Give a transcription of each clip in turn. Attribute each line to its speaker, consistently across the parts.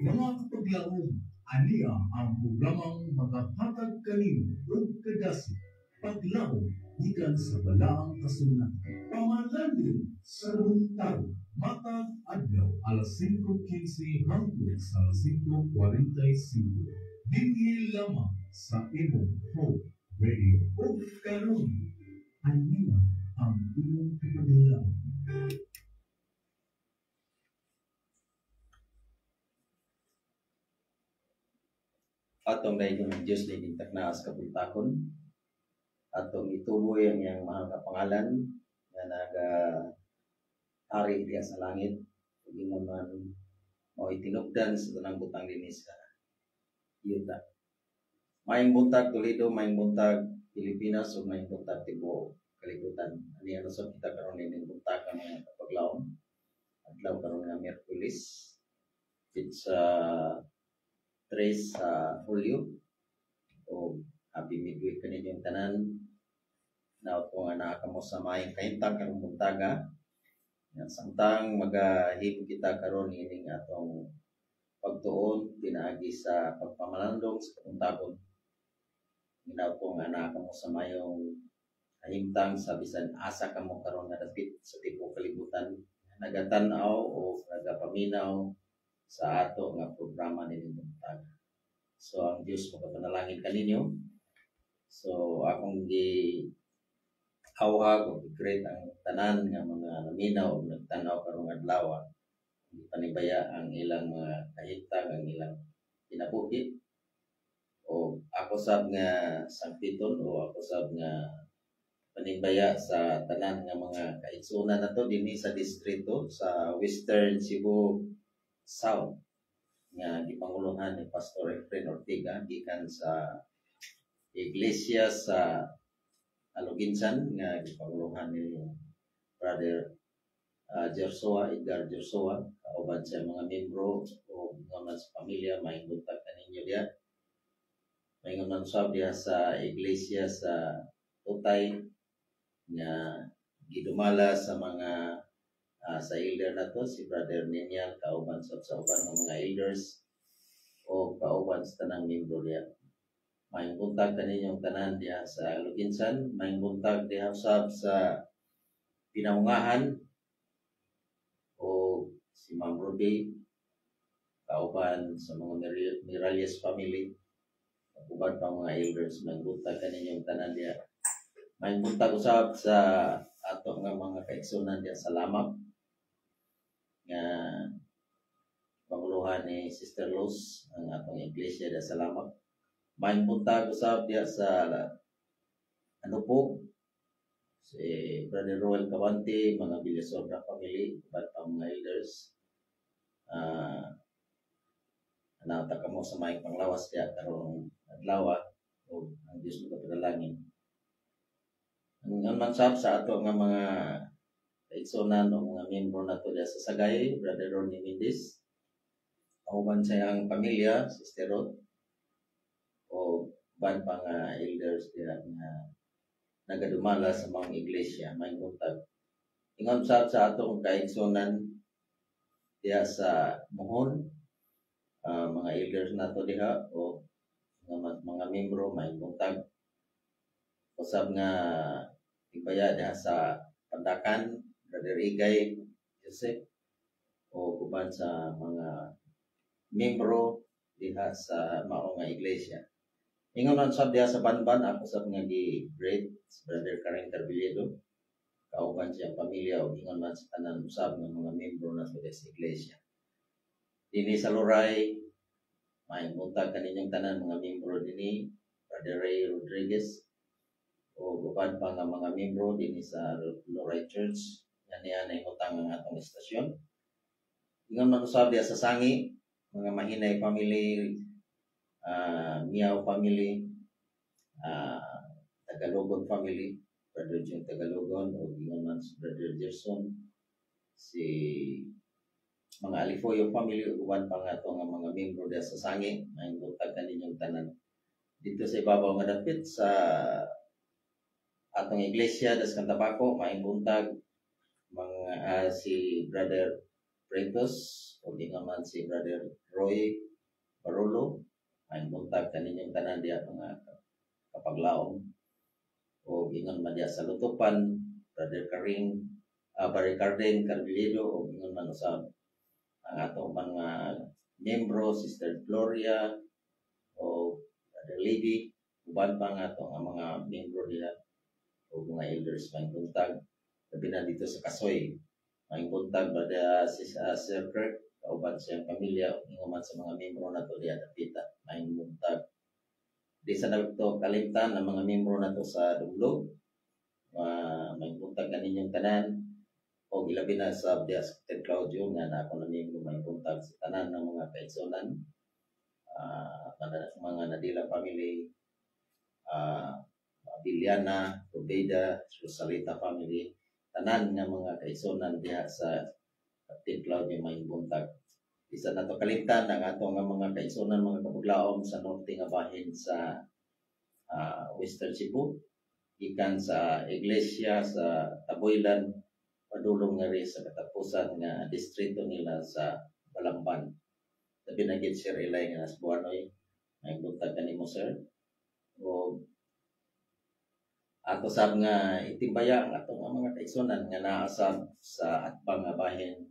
Speaker 1: Mga kapaglaom, aniya ang programang maghahatag kanin o kadasi, paglaom, gikan sa balaang kasunlan. Pamalandin sa buntag, matag adlaw, alas 5:15 hangtod sa alas 5:45. Dinhi lamang sa imong Hope Radio. O karon, aniya ang imong kapaglaom.
Speaker 2: Atong dayon ng Diyos na itinagnaas kabultakon, atong ituboy ang iyang mahal ka pangalan na nag-ari diya sa langit, ug ingon man mao itinugdan sa tanang butang dinis sa yuta. Maayong buntag Toledo, maayong buntag Pilipinas, ug maayong buntag tibuok kalibutan. Ani ano sa kita karon ining buntag ang mga kapaglaom. Adlaw karon nga Miyerkules, sa 3 sa Hulyo, o happy midweek kaninyong tanan. Naot ko nga naa kamo sa maayong kahintang karong buntaga. Samtang magahimo kita karon ining atong pagtuon pinaagi sa pagpamalandong sa kapuntagon. Naot ko nga naa kamo sa maayong kahintang sa bisan asa kamo karon nga dapit sa tibuok kalibutan, nagatan-aw o nagapaminaw sa ato nga programa nining buntag. So ang Dios magapanalangin kaninyo. So akong hawhag o i-greet ang tanan nga mga naminaw o nagtanaw karong adlaw, panibaya ang ilang mga kahintang, ang ilang kinabuhi. O ako sab nga sangpiton o ako sab nga panibaya sa tanan nga mga kaigsunan nato dinhi sa distrito sa Western Cebu South nga gipanguluhan ni Pastor Efren Ortiga gikan sa Iglesia sa Aluginsan nga gipanguluhan ni Brother Edgar Jersoa, kauban sa mga membro o mga sa pamilya. Maayong buntag kaninyo diya. Maayong nansab diya sa Iglesia sa Utay nga gidumala sa mga sa elder na to, si Brother Ninian, kauban sa uban ng mga elders o kauban sa tanang membro diya. Maayong buntag kaninyong tanan diya sa Luginsan, maayong buntag diya sa Pinaungahan o si Ma'am Ruby, kauban sa mga Miralles family, uban pa mga elders. Maayong buntag kaninyong tanan diya. Maayong buntag usab sa ato nga mga kaigsunan diya sa Lamang nga panguluhan ni Sister Luz ang atong iglesia diya sa Lamang. Maayong buntag usab diya sa po si Brother Roel Cabante, mga Villasorda family, uban pa mga elders. Anata kamo sa maayong panglawas diya karong adlaw o ang Dios magapadalangin. Ang mansab sa ato nga mga kaigsunan o mga membro nato diya sa Sagay, Brother Ronnie Mendez, kauban sa iyang pamilya, Sister Rod, o ban pa nga elders diya nga nagadumala sa mga iglesia. Maayong buntag. Ingon sa atong kaigsunan diha sa Mohon, mga elders nato diha o mga membro may buntag usab nga ibaya diha sa Pandakan, Brother Igay Joseph o uban sa mga membro diha sa mao nga iglesia. Ingon man sab diha sa Banban ako sab nga gi-greet Brother Karen Carbillo kauban siya pamilya o ingon man sa tanan usab nga mga membro nato sa iglesia. Dini sa Luray may buntag kaninyong tanan mga membro dinhi Brother Ray Rodriguez o uban pa nga mga membro dinhi sa Luray Church nga niya naimutang ang atong istasyon. Ingon man usab diha sa Sangi mga Mahinay family, Miao family, Tagalogon family, Brother June Tagalogon o ingon man si Brother Gerson, si mga Alifoyo family uban pa nga nga mga membro diha sa Sangi may buntag kaninyong tanan dito sa ibabaw nga dapit sa atong iglesia das Cantabaco may buntag mga si Brother Pretos o di naman si Brother Roy Barolo may buntag kaninyong tanan diha mga kapaglaom o ingon man diha sa Lutupan Brother Carding Carbillo o ingon man usab ang atong mga membro Sister Gloria o Brother Lady uban pa nga atong mga membro diha o mga elders may buntag labi na dito sa Kasoy may buntag Brother Sir Kirk kauban siyang pamilya ingon man sa mga membro nato diha dapita may buntag di sa nagto kalimtan ang mga membro nato sa Dumlog may buntag kaninyong tanan o ilabi na sa diha sa Ted Claudio nga na ako na membro may buntag sa tanan ng mga kaigsunan mga Nadila family Biliana, Rubeda, Rosalita family tanan nga mga kaigsunan diha sa Ted Claudio may buntag. Isa na to kalimtan ang atong mga kaigsunan mga kapuglaom sa norte nga bahin sa Western Cebu ikan sa iglesia sa Taboylan padulong nga rin sa katapusan nga distrito nila sa Balamban. Sabi na gid Sir Eli nga nas Buanoy may buntag kanimo sir o ato sab nga itimbaya ang atong mga kaigsunan nga naa sa atbang nga bahin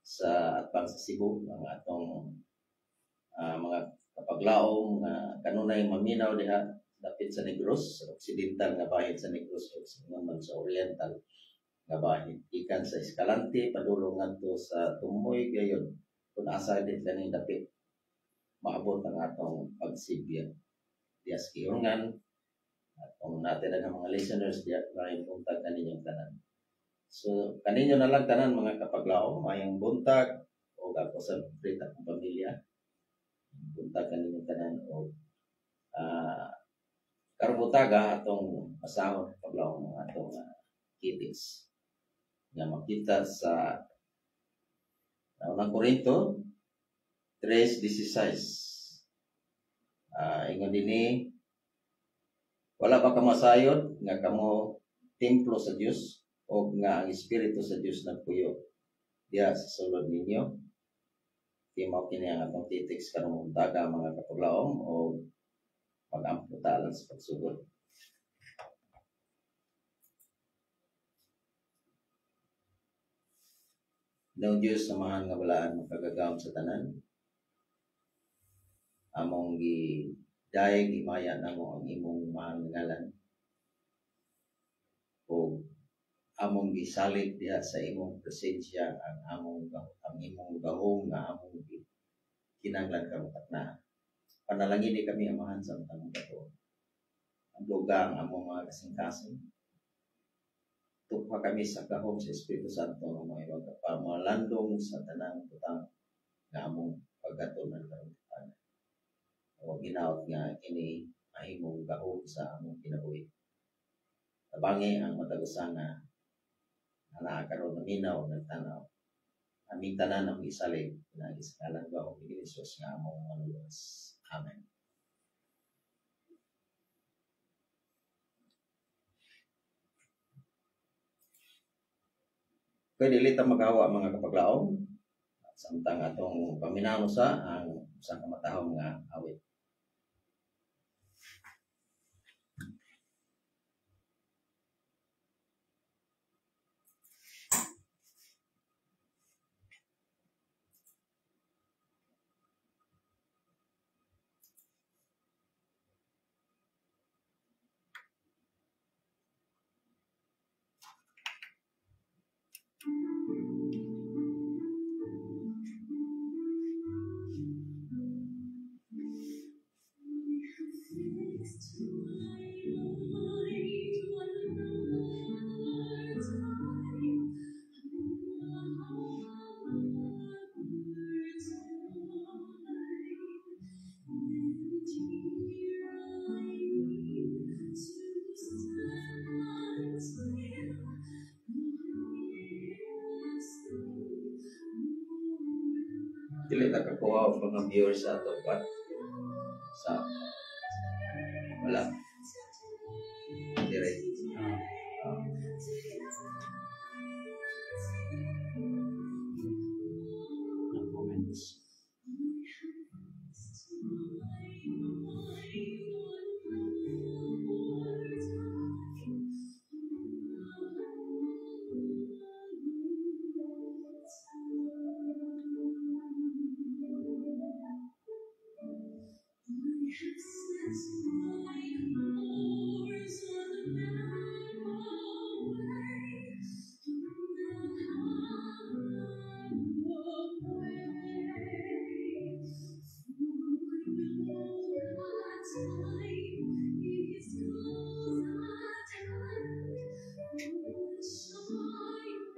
Speaker 2: sa atbang sa Cebu ang atong mga kapaglaom nga kanunay maminaw diha dapit sa Negros sa occidental nga bahin sa Negros o sa oriental nga bahin ikan sa Escalante padulong ngadto sa Tumoy gayon kun asa din kaning dapit maabot ang atong pagsibya diha sa Kiungan atong natin ang mga listeners diha may buntag kaninyong tanan. So kaninyo na lang tanan mga kapaglaom mayang buntag o ako sa prita kong pamilya buntag kaninyong tanan o karubutaga atong asawa kapaglaom ng atong kitis nga makita sa unang Korinto 3:16 ingon dinhi wala ba kamasayod nga kamo templo sa Dios o nga ang espiritu sa Dios nagpuyo diha sa sulod ninyo mao kini ang atong titiks karong buntaga mga kapuglaom o pag-amputalan sa pagsugod. Daw Diyos samahan nga balaan magkagagawon sa tanan among dayeg imaya namo ang imong mahal ngalan o among gisalig diha sa imong presensya ang imong gahom nga among kinahanglan karong takna. Panalangin kami amahan sa tanang bato. Ang dugang among mga kasing-kasing. Tukha kami sa gahom sa Espiritu Santo nga may magpamalandong sa tanang butang nga among pagkatunan karong takna. O ginaot nga kini mahimong gahom sa among kinabuhi. Tabangi ang matag-usana na nakakaroon ng minaw nagtanaw. Aming tanan ang isalig na iskalan gahom ni Jesus nga among manulos. Amen. Kaya dili ta magawa mga kapaglaom. Samtang atong paminaw sa ang isang kamatahong nga awit. Dili ta kakuha og mga viewers sa ato pa sa wala dire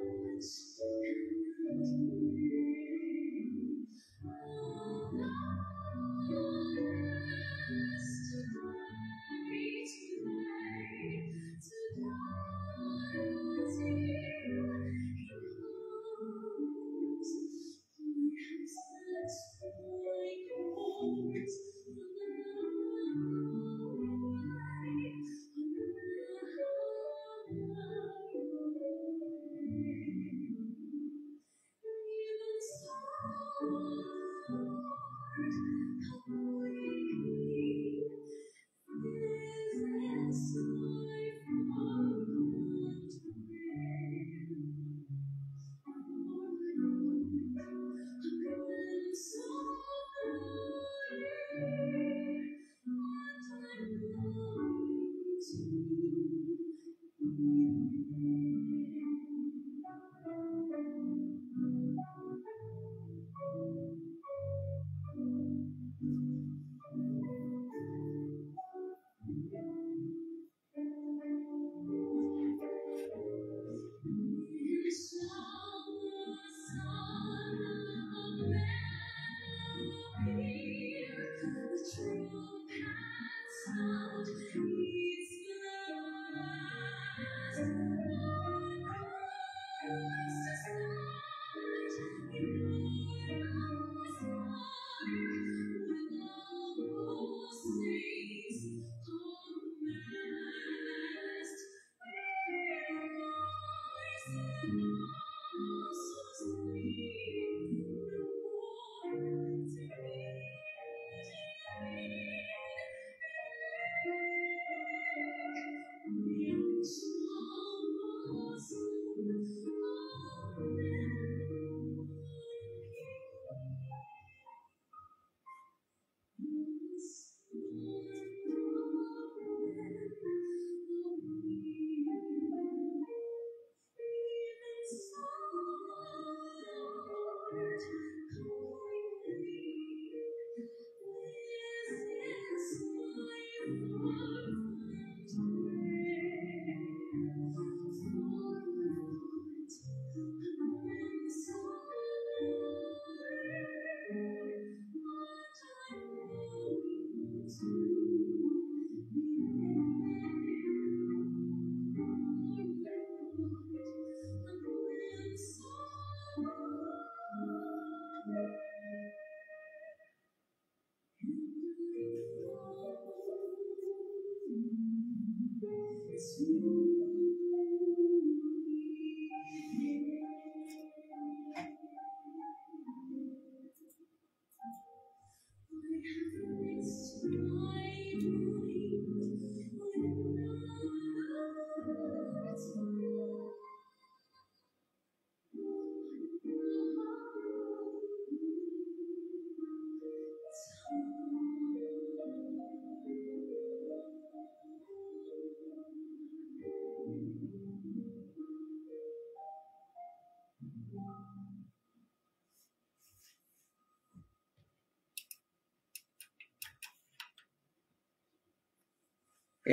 Speaker 3: comments.
Speaker 2: Kay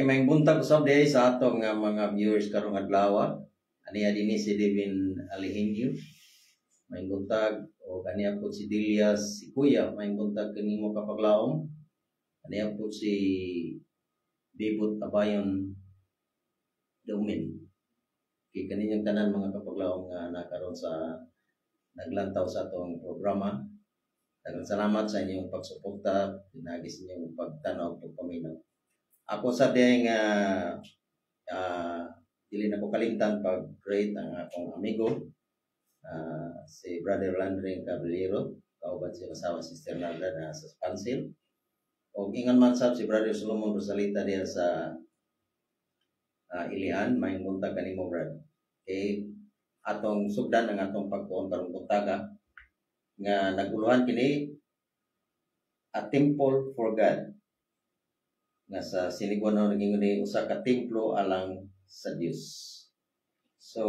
Speaker 2: may buntag usab day sa atong mga viewers karong adlaw. Aniya dinhi si Devin Alihenio. May buntag o kaniya po si Dilias si Kuya. May buntag kanimo kapaglaom. Aniya po si Debut Abayon Domin. Kay kaninyong tanan mga kapaglaom nga nakaroon sa naglantaw sa atong programa. Daghang salamat sa inyong pagsuporta, pinagis inyong pagtanaw ug paminaw. Ako sa ding dili na ko kalimtan pag-greet ang akong amigo si Brother Landry Caballero, kauban si asawa Sister Nalda na sa Pansil. O ingon man sab si Brother Solomon Rosalita diya sa Ilian, may buntag kanimo brad. Okay, atong sugdan ang atong pagtuon karong buntaga nga naguluhan kini a temple for God. Nga sa sinigwano naging ni usa ka templo alang sa Dios. So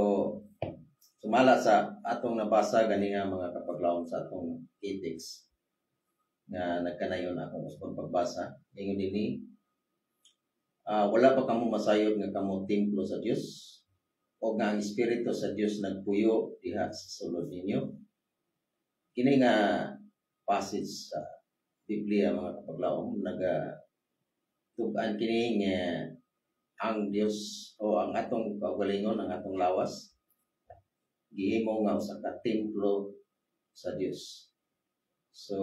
Speaker 2: sumala sa atong nabasa gani nga mga kapaglaom sa atong ethics nga nagkanayon akong usbon pagbasa ingon dinhi wala pa kamo masayod nga kamo templo sa Dios o nga ang espiritu sa Dios nagpuyo diha sa sulod ninyo. Kini nga passage sa Biblia mga kapaglaom tugan kini nga ang Dios o ang atong kaugalingon, ang atong lawas gihimo nga usa ka templo sa Dios. So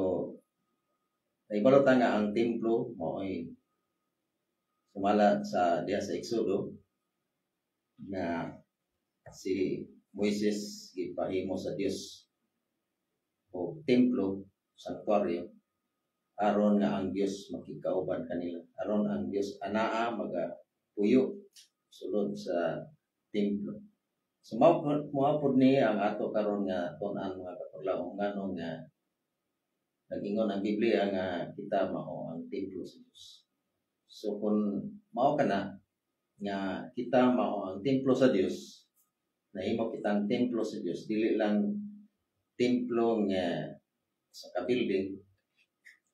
Speaker 2: naibalota nga ang templo mao'y sumala sa diya sa Exodo na si Moises gipahimo sa Dios o templo, sanctuaryo aron nga ang Dios makikauban kanila, aron ang Dios anaa magapuyo sulod sa templo. So moapod ni ang ato karon nga tun-an mga kapaglaom nganong nga nag-ingon ang Biblia nga kita mao ang templo sa Dios. So kung mao kana nga kita mao ang templo sa Dios, nahimo kitang templo sa Dios, dili lang templo nga sa ka-building,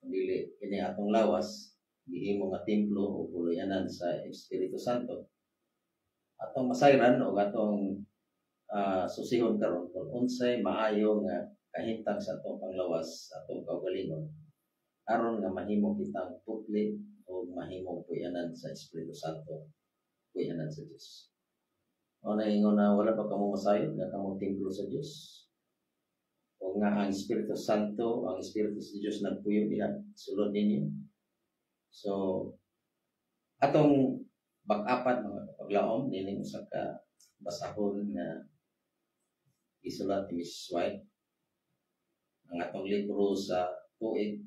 Speaker 2: dili kini atong lawas gihimo nga templo o puluyanan sa Espiritu Santo. Atong masayran o atong susihon karon kung unsay maayo nga kahintang sa atong panglawas, atong kaugalingon aron nga mahimo kitang putli o mahimo puyanan sa Espiritu Santo, puyanan sa Dios. O naingon na wala pa kamo masayod nga kamo templo sa Dios. O nga ang Espiritu Santo, ang Espiritu sa Dios nagpuyo diha sulod ninyo. So atong bag-apat mga kapaglaom nini usa ka basahon nga isulat ni Mrs. White ang atong libro sa tuig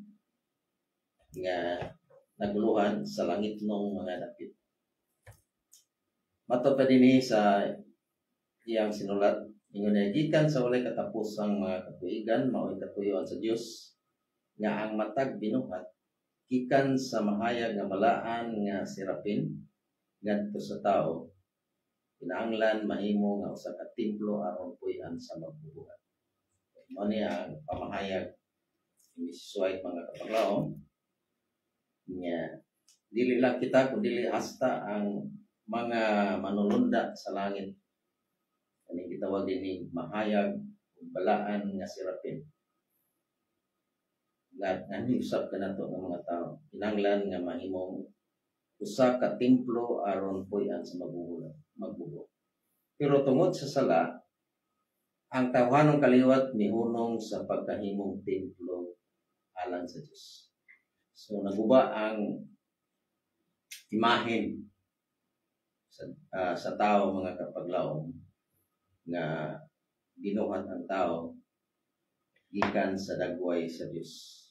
Speaker 2: nga naguluhan sa langit nung mga dapit. Mato pa dinhi sa iyang sinulat ingon niya gikan sa walay katapusang mga katuigan mao'y katuyoan sa Dios nga ang matag binuhat gikan sa mahayag nga balaan nga sirapin ngadto sa tao kinahanglan mahimo nga usa ka templo aron puy-an sa magbubuhat. Mao ni ang pamahayag ni Mrs. White mga kapaglaom nga dili lang kita kundi hasta ang mga manulunda sa langit ani gitawag dinhi mahayag ug balaan nga sirapin. Ngani usab kanato ng mga tao kinahanglan nga mahimong usa ka templo aron puy-an sa magbubuhat. Pero tungod sa sala ang tawhanong kaliwat mihunong sa pagkahimong templo alang sa Dios. So naguba ang imahen sa tao mga kapaglaom nga binuhat ang tao gikan sa dagway sa Dios,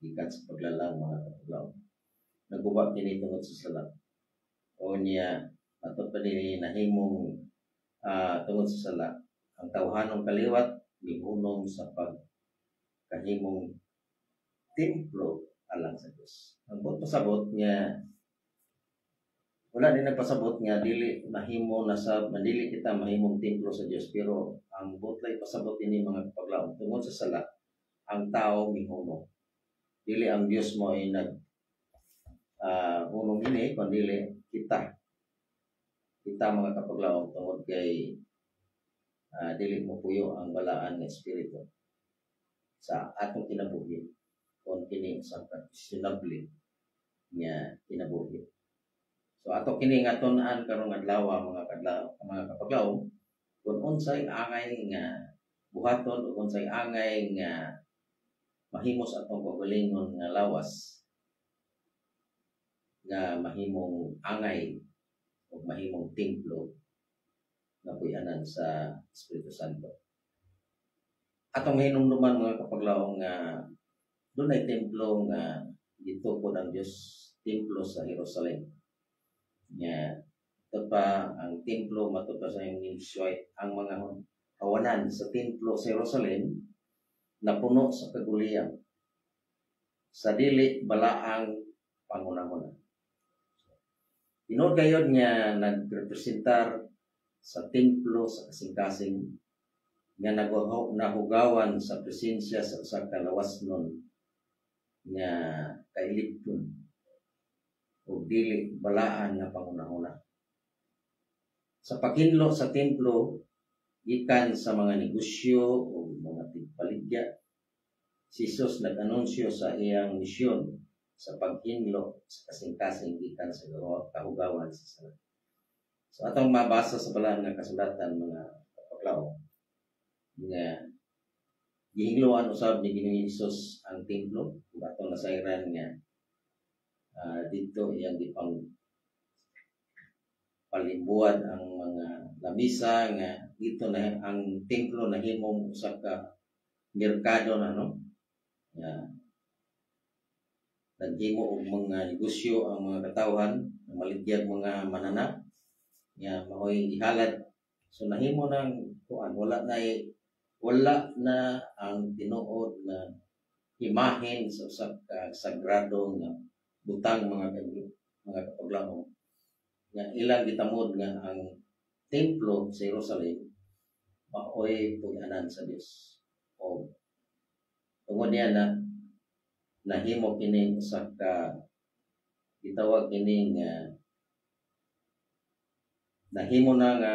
Speaker 2: gikan sa paglalang mga kapaglaom. Naguba kini tungod sa sala. O niya ato pa dinhi nahimong tungod sa sala ang tawhanong kaliwat mihunong sa pagkahimong templo alang sa Dios. Ang pasabot niya wala din nagpasabot nga dili mahimo na sa mandili kita mahimong templo sa Dios, pero ang butlay pasabot ini mga kapaglaom tungod sa sala ang tao mihuno. Dili ang Dios mo ay nag hunong ini kundi kita mga kapaglaom tungod kay dili mo puyo ang balaan ng espiritu sa atong kinabuhi kung kini sa questionable nga kinabuhi. So ato kini nga tun-an karong adlaw mga kapaglaom kung unsay angay nga buhaton o unsay angay nga mahimos atong pagalingon nga lawas nga mahimong angay o mahimong templo na puyanan sa Espiritu Santo. Atong hinumduman mga kapaglaom nga doon ay templo nga gitukod ang Dios, templo sa Jerusalem. Nga ito pa ang templo matuto sa yung ang mga kawanan sa templo sa Jerusalem na puno sa kagulian sa dili balaang pangunahuna. Tinuod gayud nga nagrepresentar sa templo sa kasing-kasing nga nahugawan sa presensya sa usa ka lawasnon nga kailibton o dili balaan nga pangunahuna. Sa paghinlo sa templo gikan sa mga negosyo o mga tigpaligya, si Jesus nag-anunsyo sa iyang misyon sa paghinlo sa kasing-kasing gikan sa kahugawan sa sala. So atong mabasa sa balaan nga kasulatan mga kapaglaom nga gihingloan usab ni Ginoong Hesus ang templo ug atong nasayran nga dito iyang gipang palimbuad ang mga lamisa nga dito na ang templo na himong usa ka merkado na naghimo og mga negosyo ang mga katawhan na maligyag mga manana nga maoy ihalad. So nahimo nang wala na ang tinuod na imahen sa usa ka sagrado nga butang mga kapaglaom nga ilang gitamod nga ang templo sa Jerusalem maoy puyanan sa Dios. O tungod niya na nahimo kini usa ka gitawag kini nga nahimo na nga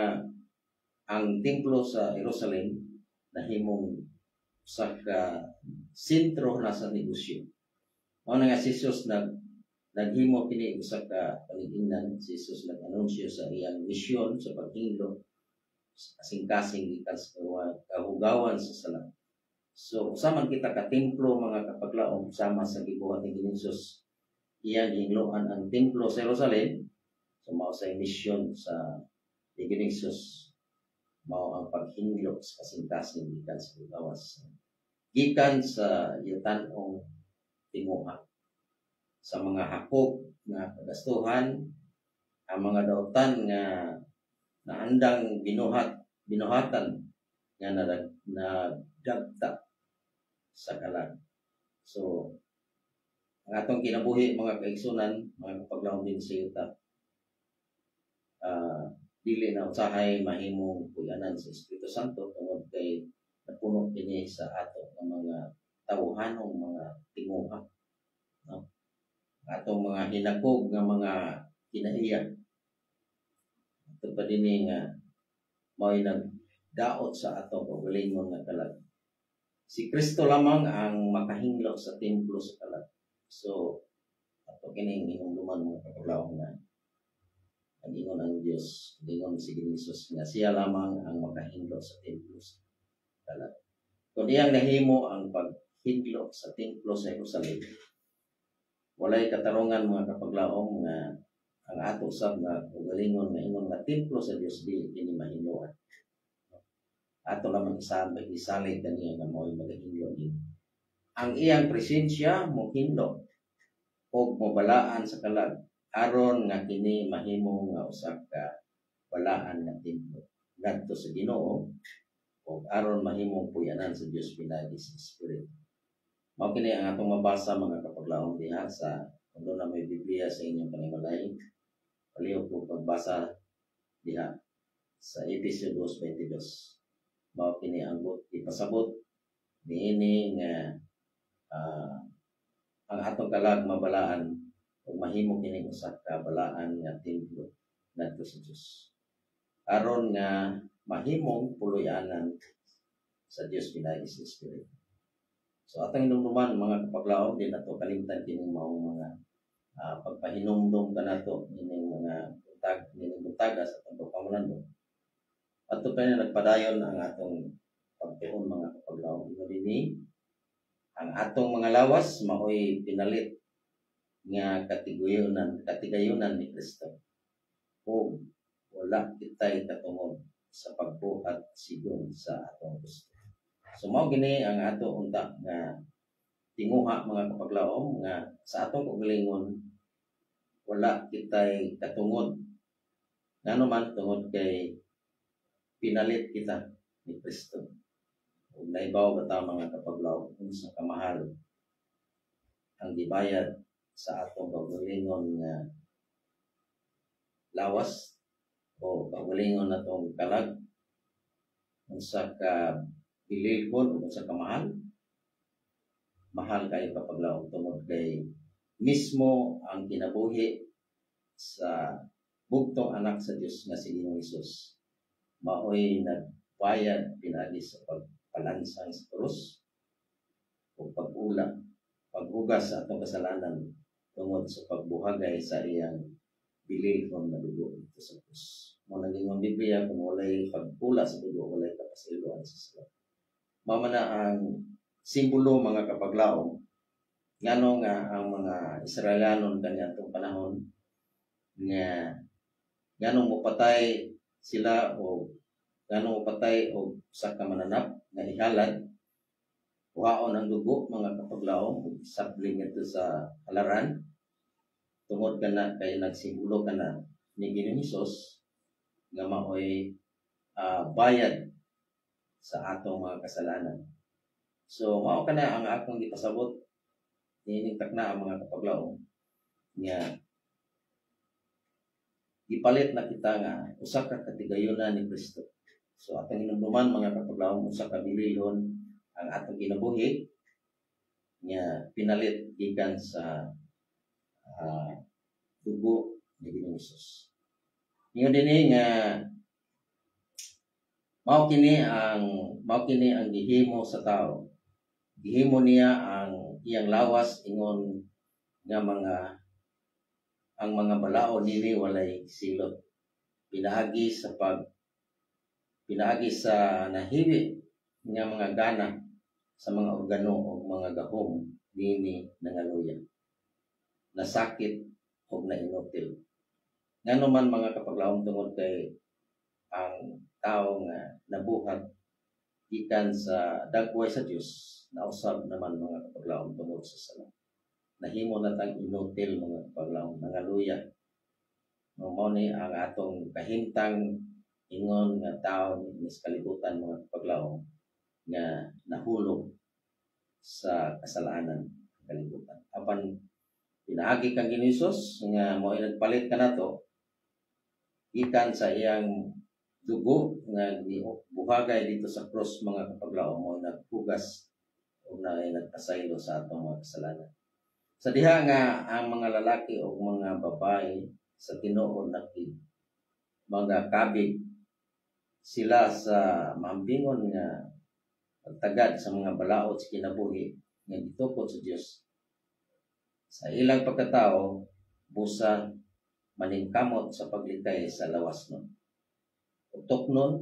Speaker 2: ang templo sa Jerusalem nahimong usa ka sentro na sa negosyo. Mao na nga si Jesus naghimo kini usa ka paningnan. Si Jesus nag-anunsyo sa iyang misyon sa paghinlo sa kasing-kasing gikan sa kahugawan sa sala. So usaman kita ka templo mga kapaglaom sama sa gibuhat ni Jesus. Iyang hingloan ang templo sa Jerusalem. So mao sa misyon sa Ginoong Jesus mao ang paghinlo sa kasing-kasing gikan sa gawas gikan sa yutan-ong tinguha sa mga hakop nga kagastuhan ang mga dautan nga naandang binuhatan nga nadagta sa kalag. So ang atong kinabuhi mga kaigsunan mga kapaglaom din sa yuta dili na usahay mahimong puyanan sa Espiritu Santo tungod kay napuno kini sa ato ng mga tawhanong mga tinguha, no? Atong mga hinakog nga mga kinaiya. Ito pa din nga mao'y nagdaot sa atong kaugalingon nga kalag. Si Kristo lamang ang makahinglo sa templo sa kalag. So ato kining hinumduman mga kapaglaom nga ang ingon ang Diyos, ang ingon si Jesus nga siya lamang ang makahinglo sa templo sa kalag. Kung iyang nahimo ang paghinglo sa templo sa Jerusalem, walay katarungan mga kapaglaom nga ang ato usab nga ugalingon nga ingon nga templo sa Dios dili kini mahingloan. Ato lamang isalig kaniya nga mao'y magahinglo din. Ang iyang presensya mo hinlo og mabalaan sa kalag aron nga kini mahimo nga usa ka balaan nga templo ngadto sa Ginoo o o aron mahimong puyanan sa Dios pinagi sa Espiritu. Mao kini ang atong mabasa mga kapaglaom diha sa kung na may Biblia sa inyong panimalay. Palihog ko pagbasa diha sa Efesio 2:22. Mao kini ang ipasabot niini nga ang atong kalag mabalaan ug mahimo kini usa ka balaan nga templo ngadto sa Dios. Aron nga mahimong puloy-anan sa Dios pinagi sa Espiritu. So atong hinumduman mga kapaglaom, di nato kalimtan kining maong mga pagpahinumdum kanato ining mga butaga sa atong pagpamulandong. Ato pa na nagpadayon ang atong pagtuon mga kapaglaom. Dinhi ang atong mga lawas maoy pinalit nga katigayunan ni Kristo. O wala kitay katungod sa pagbuhat sigon sa atong gusto. So mao gini ang ato unta nga tinguha mga kapaglaom nga sa atong kaugalingon wala kitay katungod ngano man tungod kay pinalit kita ni Kristo. Ug naibaw bata mga kapaglaom unsa kamahal ang gibayad sa atong kaugalingon nga lawas o kaugalingon natong kalag unsa ka bililhon o unsa ka mahal kayo kapaglaom tungod kay mismo ang kinabuhi sa bugtong anak sa Dios nga si Ginoong Hesus maoy nagbayad pinagi sa pagpalansang sa krus o paghugas sa atong kasalanan tungod sa pagbuhagay sa iyang bililhon na dugo ito sa krus. Mo naging ang Biblia kung walay pagpula sa dugo walay kapasiluan sa sala. Mao man ang simbolo mga kapaglaom ngano nga ang mga Israelianon kaniadtong panahon nga nganong mopatay sila o nganong mopatay og usa ka mananap nga ihalad kuhaon ang dugo mga kapaglaom ug sapling ito sa halaran tungod kana kay nagsimbolo kana ni Ginoong Hesus nga maoy bayad sa atong mga kasalanan. So mao kana ang akong gipasabot niining takna ang mga kapaglaom nga gipalit na kita nga usa ka katigayunan ni Kristo. So atong hinumduman mga kapaglaom usa ka bililhon ang atong kinabuhi nga pinalit gikan sa dugo ni Ginoong Hesus. Ingon dinhi nga mao kini ang gihimo sa tao. Gihimo niya ang iyang lawas ingon nga ang mga balaod nini walay silot. Pinaagi sa nahiwi nga mga gana sa mga organo o mga gahom nini nangaluya. Nasakit o nainutil. Ngano man mga kapaglaom tungod kay ang tao nga nabuhat gikan sa dagway sa Dios nausab naman mga kapaglaom tungod sa sala. Nahimo na tang inutil mga kapaglaom nangaluya. Mao ni ang atong kahimtang ingon nga tao mis kalibutan mga kapaglaom nga nahulog sa kasalanan kalibutan. Apan pinaagi kang Ginoong Hesus nga mao nagpalit kanato gikan sa iyang dugo nga buhagay dito sa cross mga kapaglaom mo naghugas o nagpasaylo sa atong mga kasalanan. Sa diha nga ang mga lalaki o mga babae sa tinuod na mga kabig sila sa maambingon nga pagtagad sa mga balaod sa kinabuhi nga gitukod sa Dios. Sa ilang pagkatao busa maningkamot sa paglikay sa lawas nun. Utok nun,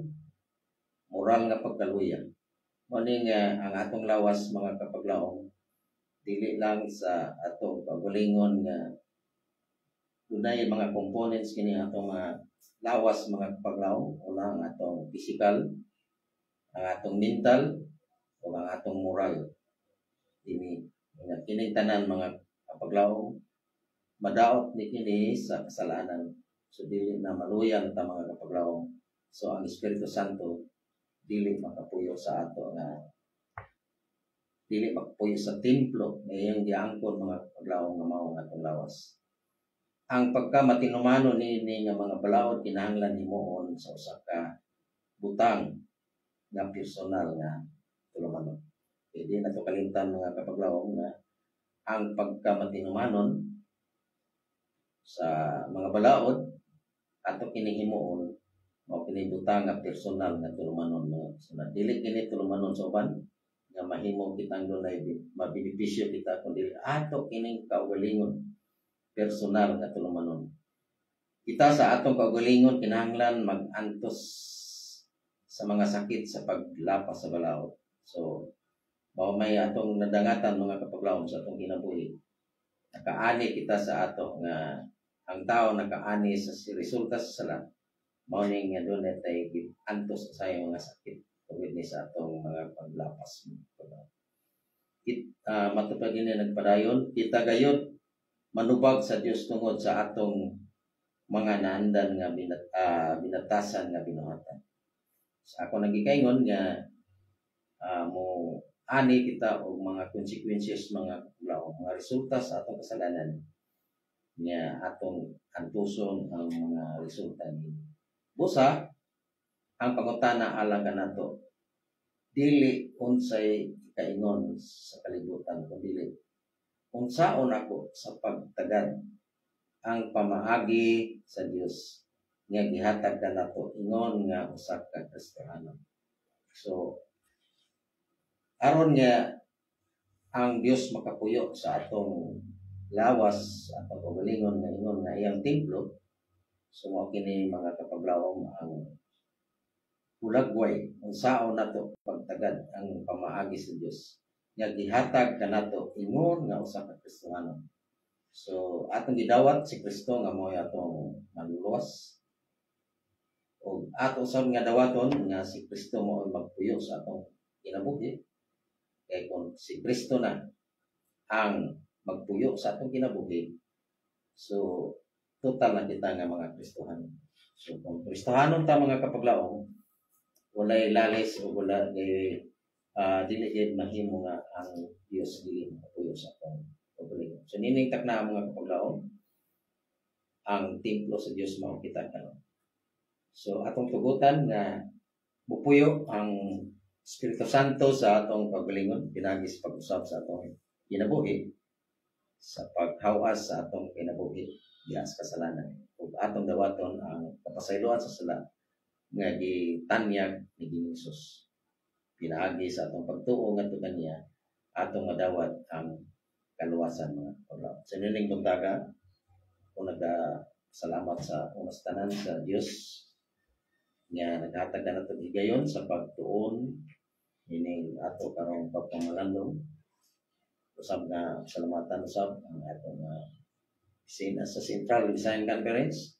Speaker 2: moral nga pagkaluya. Mani nga ang atong lawas mga kapaglaom, dili lang sa atong pagalingon nga dunay mga components kini atong mga lawas mga kapaglaom. Una ang atong physical, ang atong mental, o ang atong moral. Kining tanan mga kapaglaom, madaot ni kini sa kasalanan. So dili na maluyan ta mga kapaglaom. So ang Espiritu Santo dili makapuyo sa ato nga dili makapuyo sa templo ngayong giangkon mga paglawom nga mao nga atong lawas. Ang pagkamatinumano ni nga mga balaod kinahanglan himuon sa usa ka butang nga personal nga tulumanon. Di na to kalimtan mga kapaglawom nga ang pagkamatinumanon sa mga balaod ato kini himuon mao kini butang nga personal nga tulumanon mo. So dili kini tulumanon sa uban nga mahimo kitang dunay mabenepisyo kita kundi ato kining kaugalingon personal nga tulumanon. Kita sa atong kaugalingon kinahanglan mag-antos sa mga sakit sa paglapas sa balaod. So mao may atong nadangatan mga kapaglawom sa atong kinabuhi. Nakaani kita sa ato nga ang tao nakaani sa resulta sa sala mao ning nga dunay tay antos sa sayang mga sakit tungod ni sa atong mga paglapas. Matupad ini nagpadayon kita gayud manubag sa Dios tungod sa atong mga naandan nga binatasan nga binuhatan. Sa ako nagikaingon nga mo ani kita og mga consequences mga resulta sa atong kasalanan nga atong antuson ang mga resulta ni busa ang pangutana alang kanato dili unsay kaingon sa kalibutan kundi unsaon ako sa pagtagad ang pamaagi sa Dios nga gihatag kanato ingon nga usa ka Kristiyano. So aron nga ang Dios makapuyo sa atong lawas atong kaugalingon nga ingon nga iyang templo. So mao kini mga kapaglawom ang hulagway unsaon nato pagtagad ang pamaagi sa Dios nga gihatag kanato ingon nga usa ka Kristiyano. So atong gidawat si Kristo nga mao atong manluwas o ato usab nga dawaton nga si Kristo mao magpuyo sa atong kinabuhi. Kaya kung si Kristo na ang magpuyo sa atong kinabuhi, so total na kita nga mga Kristohan. So kung Kristohanon ta mga kapaglaom, walay lalis o wala dili gid mahimo nga ang Dios dili magpuyo sa atong kaugalingon. So nining takna mga kapaglaom, ang templo sa Dios mao kita karon. So atong tugutan nga mupuyo ang Espiritu Santo sa atong kaugalingon pinagi sa pag-usab sa atong kinabuhi sa paghawas sa atong kinabuhi diha sa kasalanan ug atong dawaton ang kapasayloan sa sala nga gitanyag ni Jesus pinaagi sa atong pagtuo ngadto kaniya atong madawat ang kaluwasan mga kapaglaom. Sa nining buntaga ako salamat sa unas tanan sa Dios nga naghatag na nato higayon sa pagtuon ining ato karong pagpamalandong usab nga salamatan usab ang atong sa Central Visayan Conference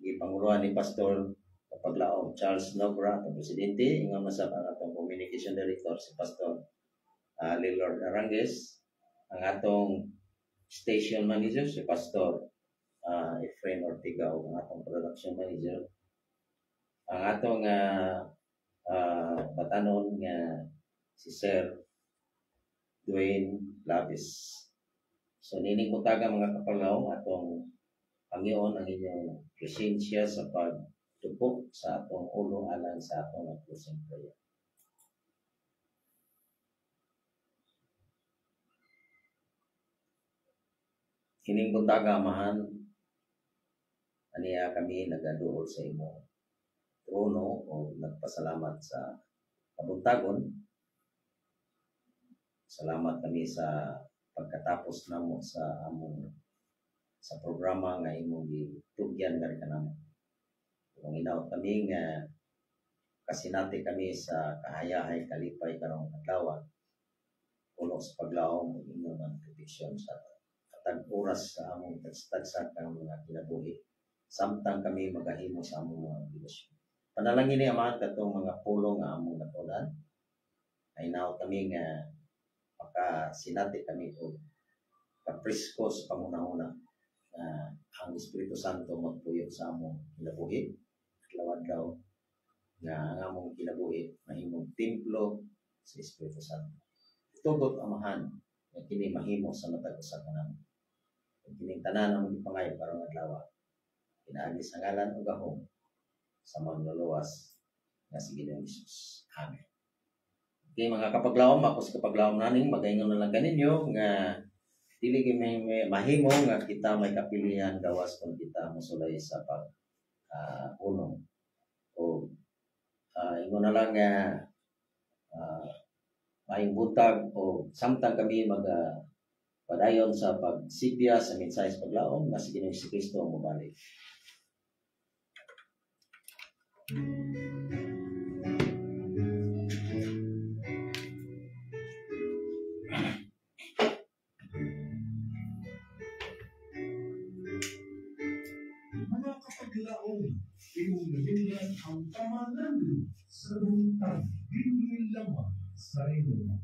Speaker 2: gipanguluhan ni Pastor Kapaglaom Charles Nobra ang presidente ingon masab ang atong communication director si Pastor Lilord Arangues ang atong station manager si Pastor Efrain Ortiga o ang atong production manager ang atong batanon nga si Sir Dwayne Labis. So nining buntaga mga kapaglaom atong Panginoon ang inyong presensya sa pagtupok sa atong ulo alang sa atong closing prayer. Kining buntaga amahan aniya kami nagaduol sa imo trono o nagpasalamat sa kabuntagon. Salamat kami sa pagkatapos namo sa among sa programa nga imong gitugyan nga kanamo. Kung inaw kami nga kasinati kami sa kahayahay kalipay karong adlaw ulo sa paglaom ug inyong proteksyon sa katag oras sa among tagsa kang mga kinabuhi samtang kami magahimo sa among mga obligasyon. Panalangin ni Amahan katong mga pulong nga among natulan ay naw kami nga makasinati kami o kapresko sa pangunahuna ang Espiritu Santo magpuyo sa among kinabuhi adlaw-adlaw nga ang among kinabuhi mahimong templo sa Espiritu Santo. Tugot amahan nga kini mahimo sa matag usa ka namo. Kining tanan ang gipangayo karong adlaw. Pinaagi sa ngalan ug gahom sa manluluwas nga si Ginoong Hesus. Amen. Okay, mga kapaglawom, ako sa kapaglawom naning magaingon na lang kaninyo nga dili may mahimo nga kita may kapilian gawas kung kita mosulay sa pag unong o ingon na lang nga maayong buntag o samtang kami padayon sa pagsigya sa mensahe sa paglaom nga si Ginoong Kristo ang mobalik.
Speaker 1: Mga kapaglaom, inunalingan ang pamanan sa buntag, hindi lamang sa inyong